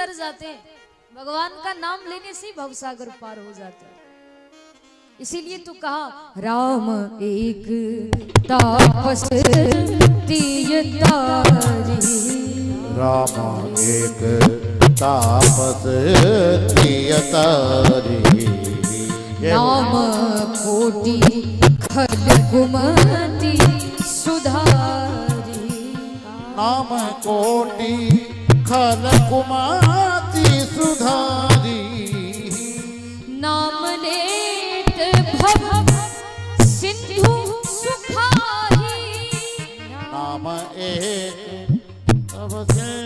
तर जाते हैं। भगवान का नाम लेने से ही भवसागर पार हो जाते हैं। इसीलिए तो कहा राम एक तापस तियतारी, राम एक तापस तियतारी, नाम कोटि खल कुमति सुधारी, नाम कोटि खल कुमति सुधारी, नाम लेत भव सिंधु सुखाही, नाम एक तब से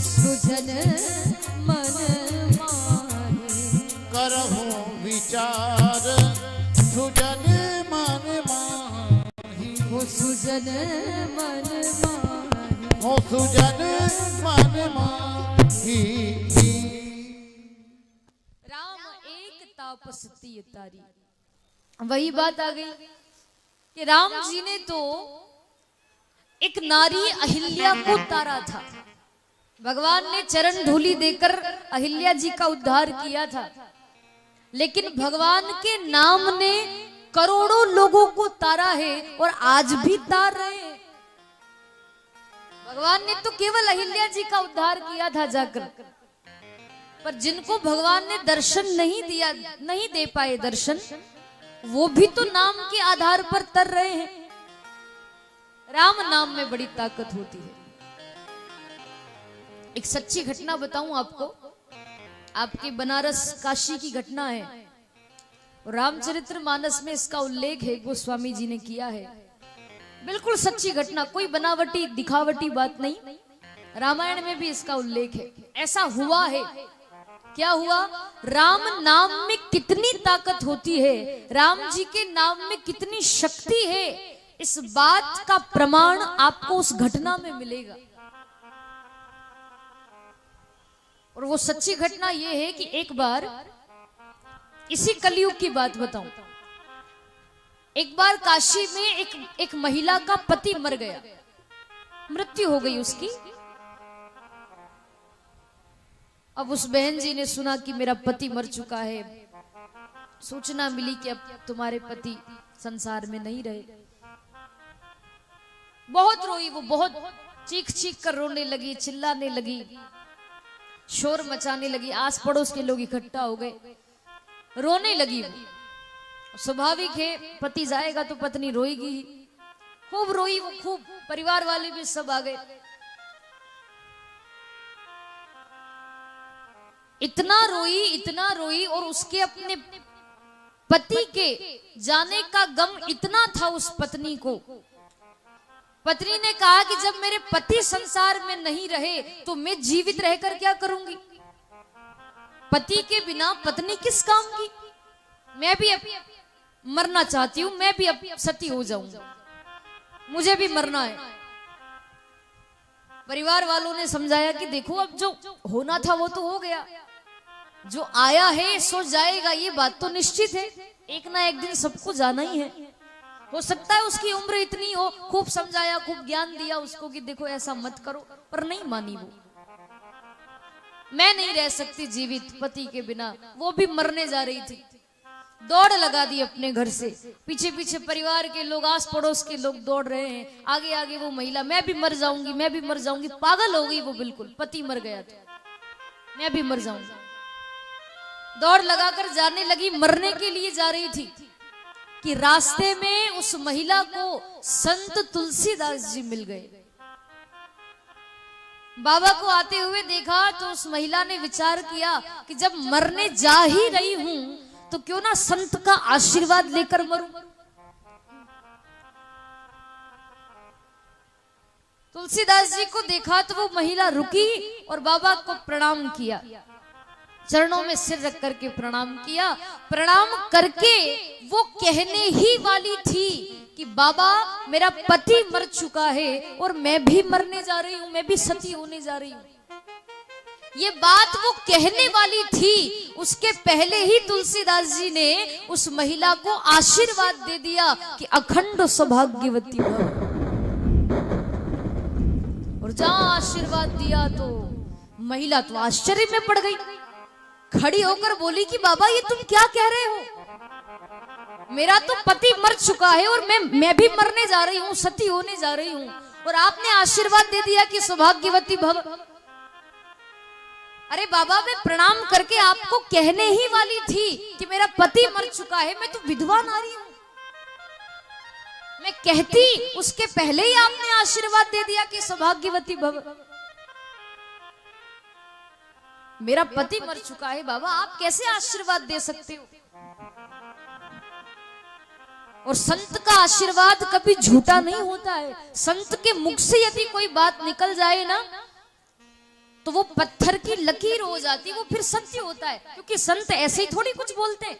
सुजन मन माही, करहु विचार सुजन मन माही, हो सुजन मन माही, हो सुजन मन माही। राम एक तापस तियतारी। वही बात आ गई कि राम जी ने तो एक नारी अहिल्या को तारा था। भगवान ने चरण धूलि देकर अहिल्या जी का उद्धार किया था, लेकिन भगवान के नाम ने करोड़ों लोगों को तारा है और आज भी तार रहे हैं। भगवान ने तो केवल अहिल्या जी का उद्धार किया था जाकर, पर जिनको भगवान ने दर्शन नहीं दिया, नहीं दे पाए दर्शन, वो भी तो नाम के आधार पर तर रहे हैं। राम नाम में बड़ी ताकत होती है। एक सच्ची घटना बताऊं आपको, आपके बनारस काशी की घटना है। रामचरितमानस में इसका उल्लेख है, गोस्वामी जी ने किया है। बिल्कुल सच्ची घटना, कोई बनावटी दिखावटी बात नहीं। रामायण में भी इसका उल्लेख है। ऐसा हुआ है। क्या हुआ? राम नाम में कितनी ताकत होती है, राम जी के नाम में कितनी शक्ति है, इस बात का प्रमाण आपको उस घटना में मिलेगा। और वो सच्ची घटना ये है कि एक बार, इसी कलयुग की बात बताऊं, एक बार काशी में एक महिला का पति मर गया, मृत्यु हो गई उसकी। अब उस बहन जी ने सुना कि मेरा पति मर चुका है, सूचना मिली कि अब तुम्हारे पति संसार में नहीं रहे। बहुत रोई वो, बहुत चीख चीख कर रोने लगी, चिल्लाने लगी, शोर मचाने लगी। आस पड़ोस के लोग इकट्ठा हो गए, रोने लगी वो। स्वाभाविक है, पति जाएगा तो पत्नी रोएगी ही। खूब रोई वो, खूब। परिवार वाले भी सब आ गए। इतना रोई और उसके अपने पति के जाने का गम इतना था उस पत्नी को। पत्नी ने कहा कि जब मेरे पति संसार में नहीं रहे तो मैं जीवित रहकर क्या करूंगी? पति के बिना पत्नी किस काम की? मैं भी मरना चाहती हूं, मैं भी अब सती हो जाऊंगा, मुझे भी मरना है। परिवार वालों ने समझाया कि देखो, अब जो होना था वो तो हो गया, जो आया है सो जाएगा, ये बात तो निश्चित है। एक ना एक दिन सबको जाना ही है। हो सकता है उसकी उम्र इतनी हो। खूब समझाया, खूब ज्ञान दिया उसको कि देखो ऐसा मत करो, पर नहीं मानी वो। मैं नहीं रह सकती जीवित पति के बिना। वो भी मरने जा रही थी, दौड़ लगा दी अपने घर से। पीछे पीछे परिवार के लोग, आस पड़ोस के लोग दौड़ रहे हैं। आगे आगे वो महिला, मैं भी मर जाऊंगी, मैं भी मर जाऊंगी। पागल हो गई वो बिल्कुल, पति मर गया तो मैं भी मर जाऊंगी। दौड़ लगाकर जाने लगी, मरने के लिए जा रही थी कि रास्ते में उस महिला को संत तुलसीदास जी मिल गए। बाबा को आते हुए देखा तो उस महिला ने विचार किया कि जब मरने जा ही रही हूं तो क्यों ना संत का आशीर्वाद लेकर मरूं। तुलसीदास जी को देखा तो वो महिला रुकी और बाबा को प्रणाम किया, चरणों में सिर रख करके प्रणाम किया। प्रणाम करके वो कहने ही वाली थी कि बाबा मेरा पति मर चुका है और मैं भी मरने जा रही हूं, मैं भी सती होने जा रही हूं। ये बात वो कहने वाली थी, उसके पहले ही तुलसीदास जी ने उस महिला को आशीर्वाद दे दिया कि अखंड सौभाग्यवती भव। जहां आशीर्वाद दिया तो महिला तो आश्चर्य में पड़ गई, खड़ी होकर बोली कि बाबा ये तुम क्या कह रहे हो, मेरा तो पति मर चुका है और मैं भी मरने जा रही हूँ, सती होने जा रही हूँ, और आपने आशीर्वाद दे दिया कि सौभाग्यवती भव। अरे बाबा मैं प्रणाम करके आपको कहने ही वाली थी कि मेरा पति मर चुका है, मैं तो विधवा नारी हूं, मैं कहती उसके पहले ही आपने आशीर्वाद दे दिया कि सौभाग्यवती भव। मेरा पति मर चुका है बाबा, आप कैसे आशीर्वाद दे सकते हो। और संत का आशीर्वाद कभी झूठा नहीं होता है। संत के मुख से यदि कोई बात निकल जाए ना तो वो पत्थर की लकीर हो जाती, वो फिर सत्य होता है, क्योंकि संत ऐसे ही थोड़ी कुछ बोलते हैं।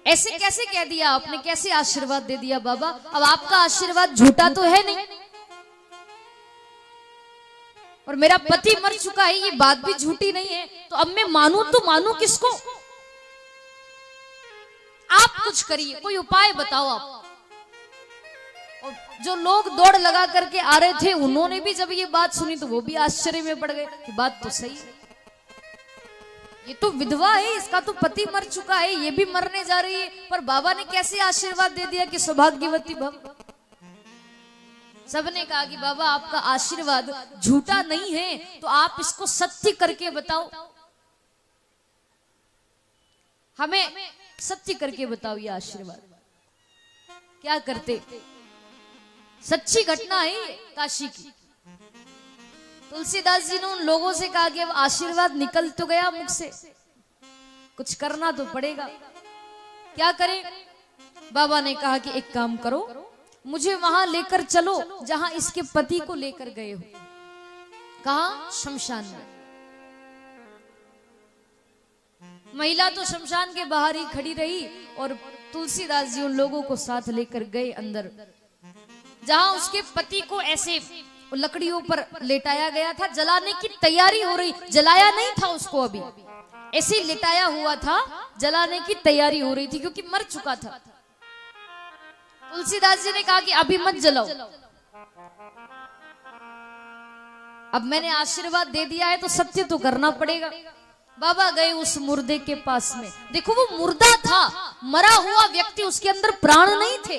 ऐसे कैसे कह दिया आपने, कैसे आशीर्वाद दे दिया बाबा। अब आपका आशीर्वाद झूठा तो है नहीं, और मेरा पति मर चुका है ये बात भी झूठी नहीं है, तो अब मैं मानूं तो मानूं किसको। आप कुछ करिए, कोई उपाय बताओ आप। और जो लोग दौड़ लगा करके आ रहे थे उन्होंने भी जब ये बात सुनी तो वो भी आश्चर्य में पड़ गए कि बात तो सही है, ये तो विधवा है, इसका तो पति मर चुका है, ये भी मरने जा रही है, पर बाबा ने कैसे आशीर्वाद दे दिया कि सौभाग्यवती भव। सबने कहा कि बाबा आपका आशीर्वाद झूठा नहीं है, तो आप इसको सत्य करके बताओ, हमें सत्य करके बताओ ये आशीर्वाद। क्या करते, सच्ची घटना है काशी की। तुलसीदास जी ने उन लोगों से कहा कि अब आशीर्वाद निकल तो गया मुख से, कुछ करना तो पड़ेगा, क्या करें। बाबा ने कहा कि एक काम करो, मुझे वहां लेकर चलो जहां इसके पति को लेकर गए हो। कहा, शमशान में। महिला तो शमशान के बाहर ही खड़ी रही और तुलसीदास जी उन लोगों को साथ लेकर गए अंदर, जहां उसके पति को ऐसे लकड़ियों पर लेटाया गया था, जलाने की तैयारी हो रही, जलाया नहीं था उसको, अभी ऐसे लेटाया हुआ था, जलाने की तैयारी हो रही थी क्योंकि मर चुका था। तुलसीदास जी ने कहा कि अभी मत जलाओ, अब मैंने आशीर्वाद दे दिया है तो सत्य तो करना पड़ेगा। बाबा गए उस मुर्दे के पास में, देखो वो मुर्दा था, मरा हुआ व्यक्ति, उसके अंदर प्राण नहीं थे,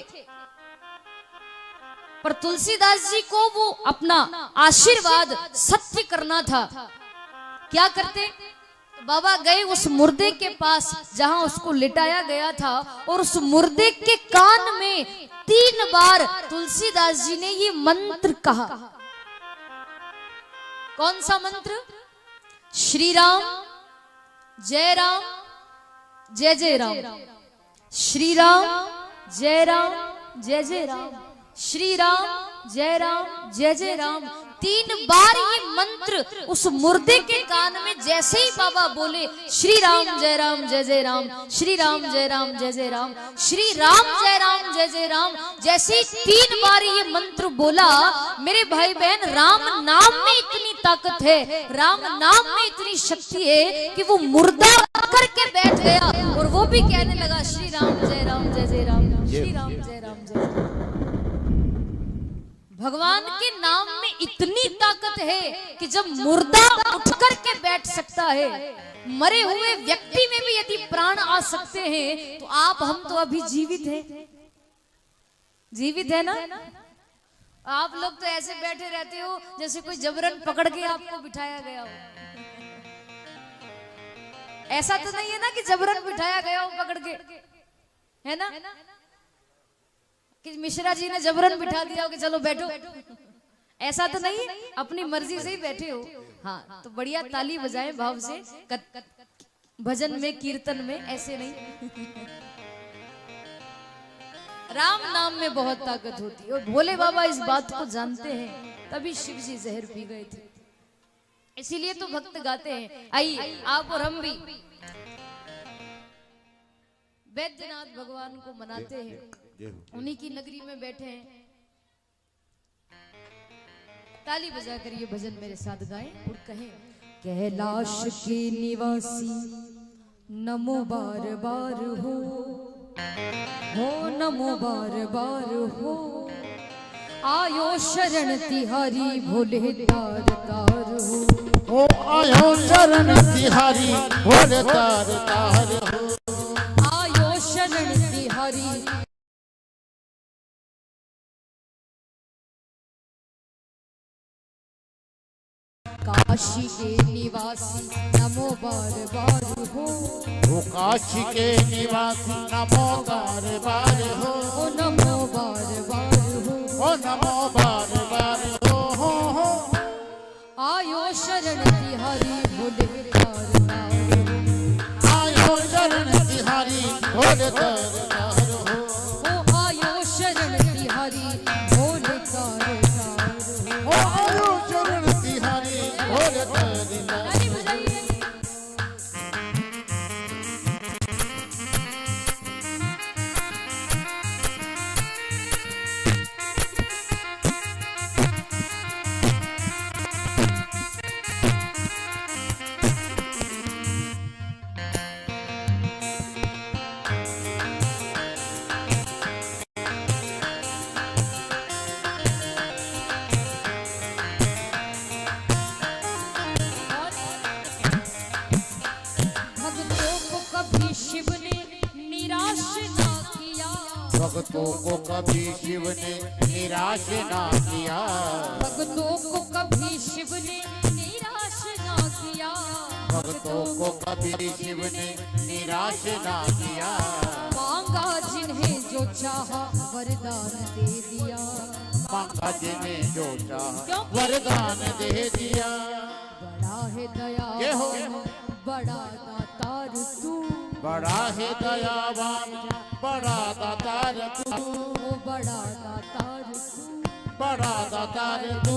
पर तुलसीदास जी को वो अपना आशीर्वाद सत्य करना था। क्या करते, बाबा गए उस मुर्दे के पास जहां उसको लिटाया गया था, और उस मुर्दे के कान में 3 बार तुलसीदास जी ने ये मंत्र कहा। कौन सा मंत्र? श्री राम जय राम जय जय राम, श्री राम जय राम जय जय राम, श्री राम जय राम जय जय राम। 3 बार ये मंत्र उस मुर्दे के कान में जैसे ही बाबा बोले, श्री राम जय राम जय जय राम, श्री राम जय राम जय जय राम, श्री राम जय राम जय जय राम, जैसे ही 3 बार ये मंत्र बोला, मेरे भाई बहन, राम नाम में इतनी ताकत है, राम नाम में इतनी शक्ति है कि वो मुर्दा करके बैठ गया और वो भी कहने लगा, श्री राम जय राम जय जय राम, श्री राम जय राम जय जय। भगवान के नाम में इतनी ताकत है कि जब मुर्दा उठ करके बैठ सकता है, मरे हुए व्यक्ति में भी यदि प्राण आ सकते हैं, तो आप हम तो अभी जीवित हैं, जीवित है ना। आप लोग तो ऐसे बैठे रहते हो जैसे कोई जबरन पकड़ के आपको बिठाया गया हो। ऐसा तो नहीं है ना कि जबरन बिठाया गया हो पकड़ के, है ना, कि मिश्रा जी ने जबरन बिठा दिया हो कि चलो बैठो, ऐसा तो नहीं, अपनी मर्जी से ही बैठे हो। हाँ, तो बढ़िया ताली बजाएं भाव से, भजन में कीर्तन में, ऐसे नहीं। राम नाम में बहुत ताकत होती है और भोले बाबा इस बात को जानते हैं, तभी शिव जी जहर पी गए थे। इसीलिए तो भक्त गाते हैं, आइए आप और हम भी वैद्यनाथ भगवान को मनाते हैं, उन्हीं की नगरी में बैठे हैं। ताली बजा कर ये भजन मेरे साथ गाएं और कहें, कैलाश के निवासी नमो बार बार हो नमो बार बार हो आयो शरण तिहारी भोले तार तार हो। ओ आयो शरण तिहारी भोले तार तार हो। आयो शरण तिहारी काशी के निवासी नमो बार बार हो। ओ काशी के निवासी नमो बार बार हो। ओ नमो बार बार हो। ओ नमो बार बार हो। आयो शरण तिहारी भोले तार तार हो। आयो शरण तिहारी भोले तार तार हो। ओ आयो शरण तिहारी भोले तार तार हो। ओ आयो शरण तिहारी भोले तार तार ताली बजाइए। भक्तों को कभी शिव ने निराश ना किया। भक्तों को कभी शिव ने निराश ना किया। भक्तों को कभी शिव ने निराश ना किया। भक्तों को कभी शिव ने निराश ना किया। मांगा जिन्हें जो चाहा वरदान दे दिया। मांगा जिन्हें जो चाहा वरदान दे दिया। बड़ा है दयावान बड़ा दातार तू। बड़ा है दयावान बड़ा दातार तू। ओ बड़ा दातार तू। बड़ा दातार तू।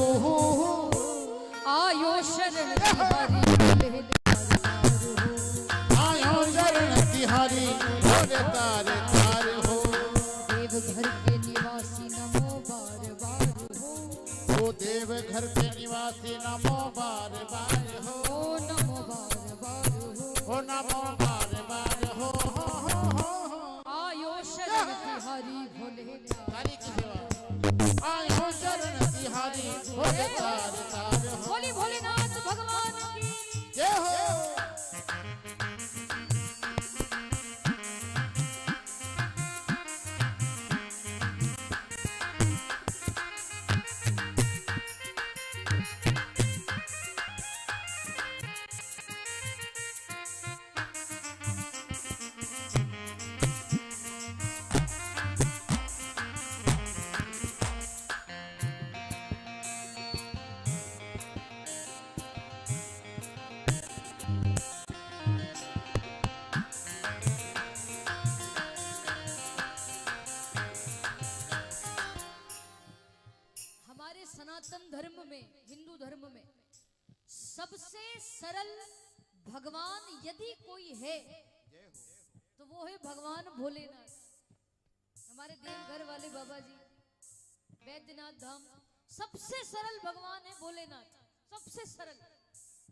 आयो शरण तिहारी भोले तार तार हो। आयो शरण तिहारी भोले तार तार हो। देवघर के निवासी नमो बार बार हो। ओ देवघर के निवासी नमो बार बार हो। ओ नमो बार बार हो। ओ नमो बार बार हो। आयो शरण तिहारी भोले तार। तारी की सेवा। आयो शरण तिहारी भोले तार तार हो। भोले भोलेनाथ भगवान की जय हो। सनातन धर्म में हिंदू धर्म में सबसे सरल भगवान यदि कोई है तो वो है भगवान भोलेनाथ। हमारे देवघर वाले बाबा जी वैद्यनाथ धाम सबसे सरल भगवान है भोलेनाथ। सबसे सरल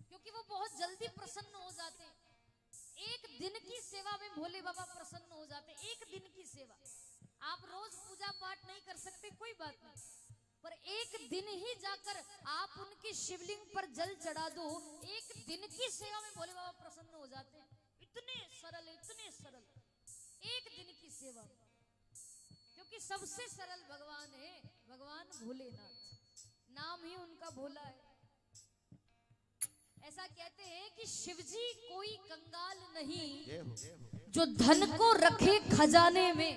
क्योंकि वो बहुत जल्दी प्रसन्न हो जाते हैं। एक दिन की सेवा में भोले बाबा प्रसन्न हो जाते हैं। एक दिन की सेवा आप रोज पूजा पाठ नहीं कर सकते कोई बात नहीं, पर एक दिन ही जाकर आप उनके शिवलिंग पर जल चढ़ा दो। एक दिन की सेवा में भोले बाबा प्रसन्न हो जाते हैं। इतने सरल एक दिन की सेवा, क्योंकि सबसे सरल भगवान है भगवान भोलेनाथ। नाम ही उनका भोला है। ऐसा कहते हैं कि शिवजी कोई कंगाल नहीं जो धन को रखे खजाने में।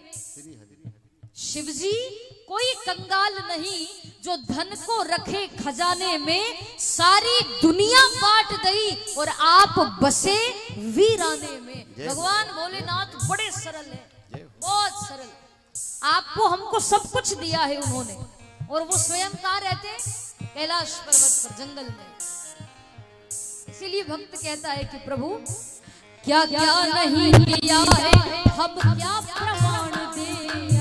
शिवजी कोई कंगाल नहीं जो धन को रखे खजाने में। सारी दुनिया बांट गई और आप बसे वीराने में। भगवान भोलेनाथ बड़े सरल है, बहुत सरल। आपको हमको सब कुछ दिया है उन्होंने, और वो स्वयं कहाँ रहते? कैलाश पर्वत पर, जंगल में। इसीलिए भक्त कहता है कि प्रभु क्या क्या नहीं दिया है, हम क्या प्रमाण दे।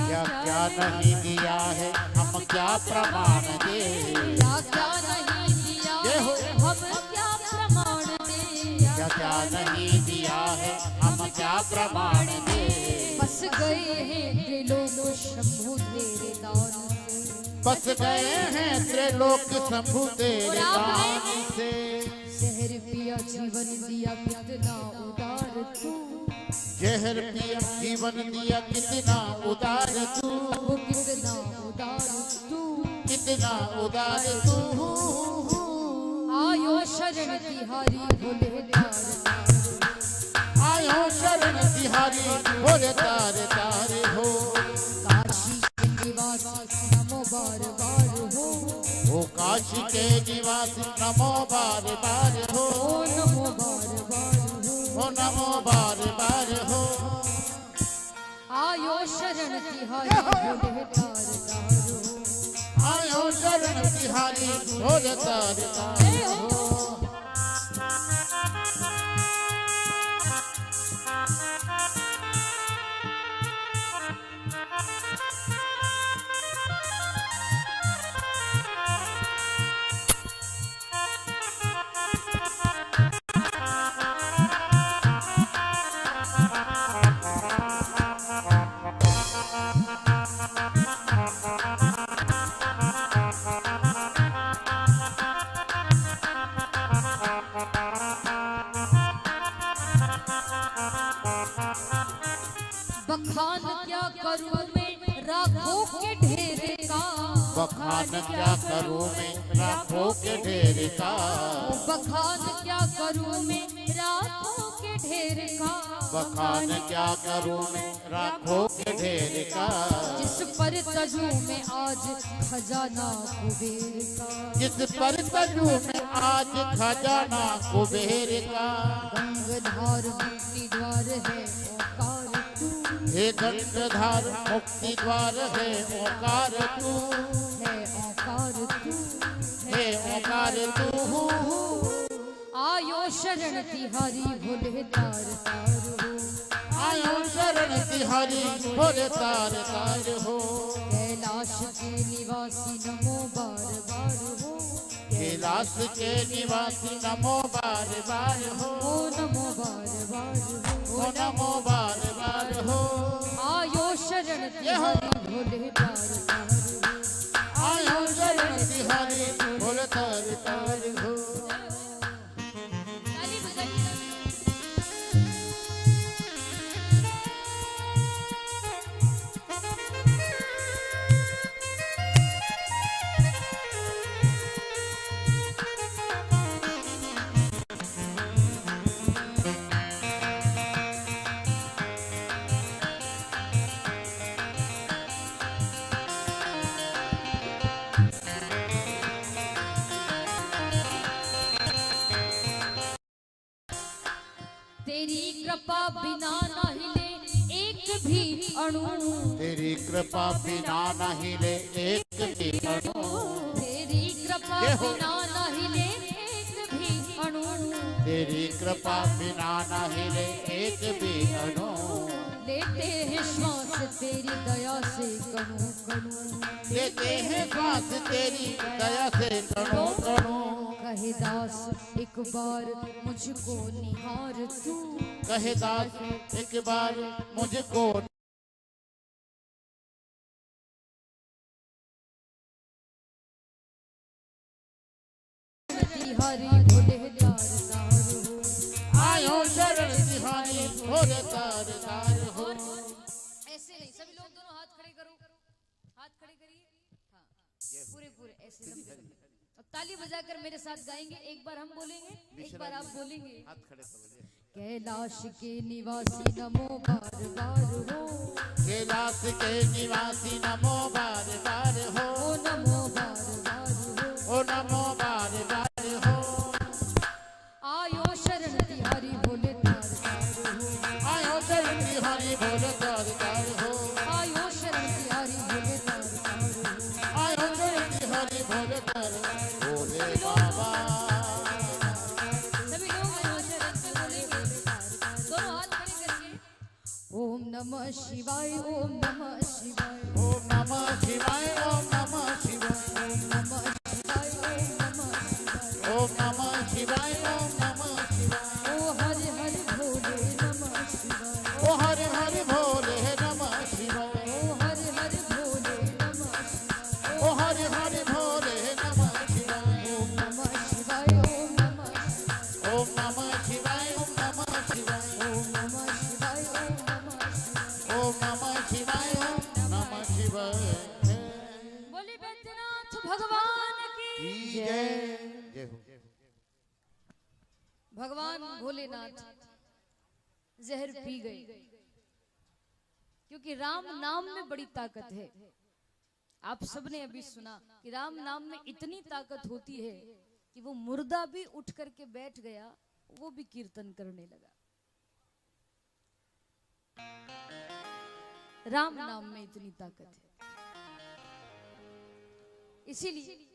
क्या क्या नहीं दिया है, हम क्या प्रमाण दे। क्या क्या नहीं दिया है, हम क्या प्रमाण दे। क्या क्या नहीं दिया है, हम क्या प्रमाण दे। बस गए हैं दिलों को शंभू तेरे दान से। बस गए हैं त्रिलोक शंभु तेरे दान से। जहर पिया जीवन दिया कितना उदार तू, जहर पिया जीवन दिया कितना उदार तू, वो कितना उदार तू, कितना उदार तू। आयो शरण तिहारी भोले तार आयो शरण तिहारी भोले तार तार हो। काशी के निवासी नमो बार बार हो, ओ काशी के निवासी नमो बार बार हो, ओ नमो बार बार हो, ओ नमो बार बार हो। आयो शरण तिहारी भोले तार हो, आयो शरण तिहारी भोले तार तार हो। बखान क्या करूं मैं राखों के ढेर का, बखान क्या करूं मैं राखों के ढेर का, बखान क्या करूं मैं राखों के ढेर का, बखान क्या करूं मैं राखों के ढेर का। जिस पर तजू में आज खजाना कुबेर का, जिस पर तजू में आज खजाना कुबेर का। गंगाधार मुक्ति द्वार है ओंकार तू, हे गंगाधार मुक्ति द्वार है ओंकार तू, है ओंकार तू, हे ओंकार तू। आयो शरण तिहारी भोले तार तार हो, आयो शरण तिहारी भोले तार तार हो। कैलाश के निवासी नमो बार बार हो, कैलाश के निवासी नमो बार बार हो, ओ नमो बार बार हो, ओ नमो बार बार हो। आयो शरण तिहारी भोले तार तार हो, आयो शरण तिहारी भोले तार तार हो। तेरी कृपा बिना न हिले एक भी अणु, तेरी कृपा बिना नहीं ले एक भी अणु, तेरी कृपा बिना न हिले एक भी अणु, तेरी कृपा बिना नहीं ले एक भी अणु। लेते हैं श्वास तेरी दया से कणु कणु, लेते हैं श्वास तेरी दया से कणु कणु। कहे दास एक बार मुझको निहार तू, कहे दास एक बार मुझको तिहारी भोले तार तार हो, आयो शरण तिहारी भोले तार तार हो। ऐसे नहीं, सभी लोग दोनों हाथ खड़े करो, हाथ खड़े करिए, हाँ पूरे पूरे ऐसे लंबे लंबे। अब ताली बजाकर मेरे साथ गाएंगे, एक बार हम बोलेंगे एक बार आप बोलेंगे। हाथ खड़े करो। कैलाश के निवासी नमो बार बार हो, कैलाश के निवासी नमो बार बार हो, ओ नमो बार बार हो, ओ नमो बार बार हो। आयो शरण तिहारी भोले तार तार हो, आयो शरण तिहारी भोले तार तार हो, आयो शरण तिहारी भोले तार तार हो, आयो शरण तिहारी भोले तार भोले बाबा। सभी लोग आयो शरण से बोलेंगे, दोनों हाथ खड़े करके। ओम नमः शिवाय, ओम नमः शिवाय, ओम नमः शिवाय, ओम नमः शिवाय, ओम नमः शिवाय, ओम नमः शिवाय, ओम नमः शिवाय, ओम नमः शिवाय। ओ हरे हरे भोले नमः शिवाय, ओ हरे हरे भोले नमः शिवाय, ओ हरे हरे भोले नमः शिवाय, ओ हरे बोली बैद्यनाथ भगवान की जय। जय हो। भगवान भोलेनाथ जहर पी गए, क्योंकि राम नाम में बड़ी ताकत है। आप सबने अभी सुना कि राम नाम में इतनी ताकत होती है कि वो मुर्दा भी उठ करके बैठ गया, वो भी कीर्तन करने लगा। राम नाम में इतनी ताकत है, इसीलिए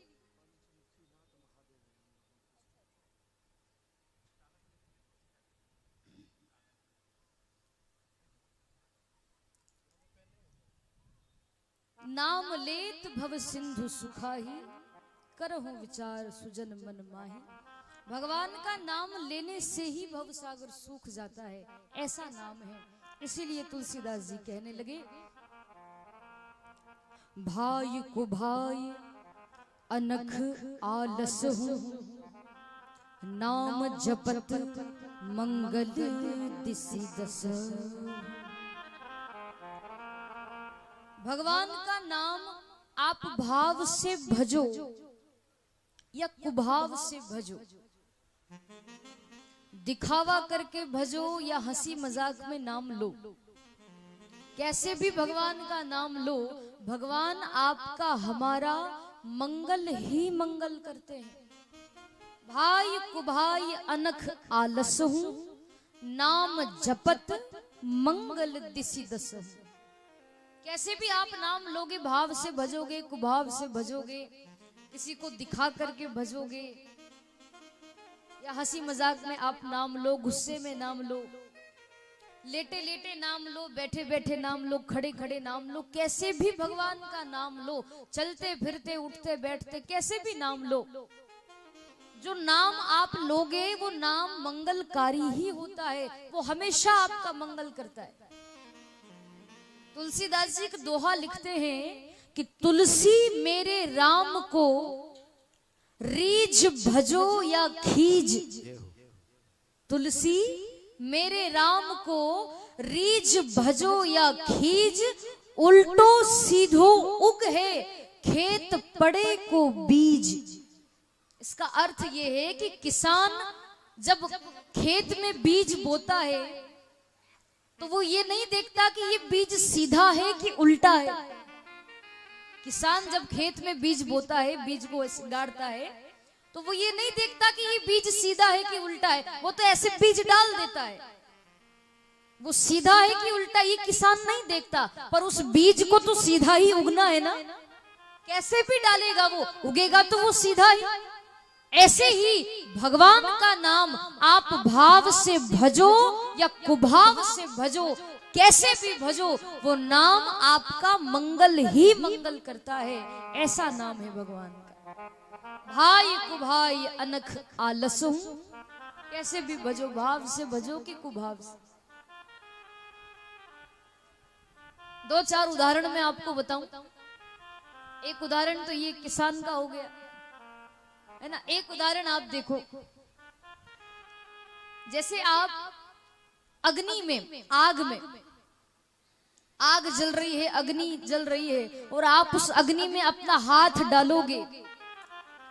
नाम लेत भव सिंधु सुखाही, करहु विचार सुजन मन माही। भगवान का नाम लेने से ही भव सागर सूख जाता है, ऐसा नाम है। इसीलिए तुलसीदास जी कहने लगे, भाई को भाई अनख आलस हूँ, नाम जपत मंगल दिसि दस। भगवान का नाम आप भाव से भजो या कुभाव से भजो, दिखावा करके भजो या हंसी मजाक में नाम लो, कैसे भी भगवान का नाम लो, भगवान आपका हमारा मंगल ही मंगल करते हैं। भाई कुभाई अनख आलस हूं, नाम जपत मंगल दिसि दस। कैसे भी आप नाम लोगे, भाव से भजोगे, कुभाव से भजोगे, किसी को दिखा करके भजोगे या हंसी मजाक में आप नाम लो, गुस्से में नाम लो, लेटे लेटे नाम लो, बैठे बैठे नाम लो, खड़े खड़े नाम लो, कैसे भी भगवान का नाम लो, चलते फिरते उठते बैठते कैसे भी नाम लो, जो नाम आप लोगे वो नाम मंगलकारी ही होता है, वो हमेशा आपका मंगल करता है। तुलसीदास जी एक दोहा लिखते हैं कि तुलसी मेरे राम को रीझ भजो या खीज। तुलसी मेरे राम को रीझ भजो या खीज, उल्टो सीधो उग है खेत पड़े को बीज। इसका अर्थ ये है कि किसान जब खेत में बीज बोता है तो वो ये नहीं देखता कि ये बीज सीधा है कि उल्टा है। किसान जब खेत में बीज बोता है, बीज को गाड़ता है, तो वो ये नहीं देखता कि ये बीज सीधा है कि उल्टा है, वो तो ऐसे बीज डाल देता है। वो सीधा है कि उल्टा ये किसान नहीं देखता, पर उस बीज को तो सीधा ही उगना है ना, कैसे भी डालेगा वो उगेगा तो वो सीधा ही। ऐसे ही भगवान का नाम आप भाव से भजो या कुभाव से भजो, कैसे भी भजो, वो नाम आपका मंगल ही मंगल करता है, ऐसा नाम है भगवान का। भाई कुभाई अनख आलस हूं, कैसे भी भजो, भाव से भजो कि कुभाव से। दो चार उदाहरण मैं आपको बताऊं। एक उदाहरण तो ये किसान का हो गया है ना। एक उदाहरण आप देखो, जैसे आप अग्नि में, आग में, आग जल रही है, अग्नि जल रही है, और आप उस अग्नि में अपना हाथ डालोगे,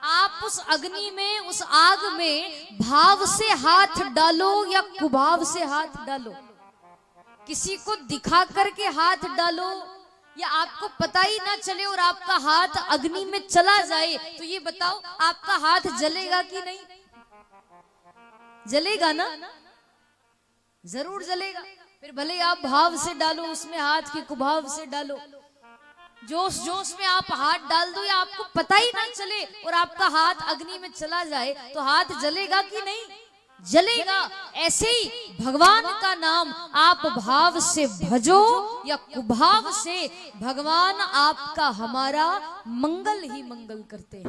आप उस अग्नि में, उस आग में भाव से हाथ डालो या कुभाव से हाथ डालो, किसी को दिखा करके हाथ डालो या आपको पता ही ना चले और आपका हाथ अग्नि में चला जाए, तो ये बताओ आपका हाथ जलेगा कि नहीं? जलेगा ना, जरूर जलेगा। फिर भले आप भाव से डालो उसमें हाथ की, कुभाव से डालो, जोश जोश में आप हाथ डाल दो या आपको पता ही ना चले और आपका हाथ अग्नि में चला जाए, तो हाथ जलेगा कि नहीं? जलेगा। ऐसे ही भगवान का नाम आप भाव से भजो या कुभाव से, भगवान आपका हमारा मंगल ही मंगल करते हैं।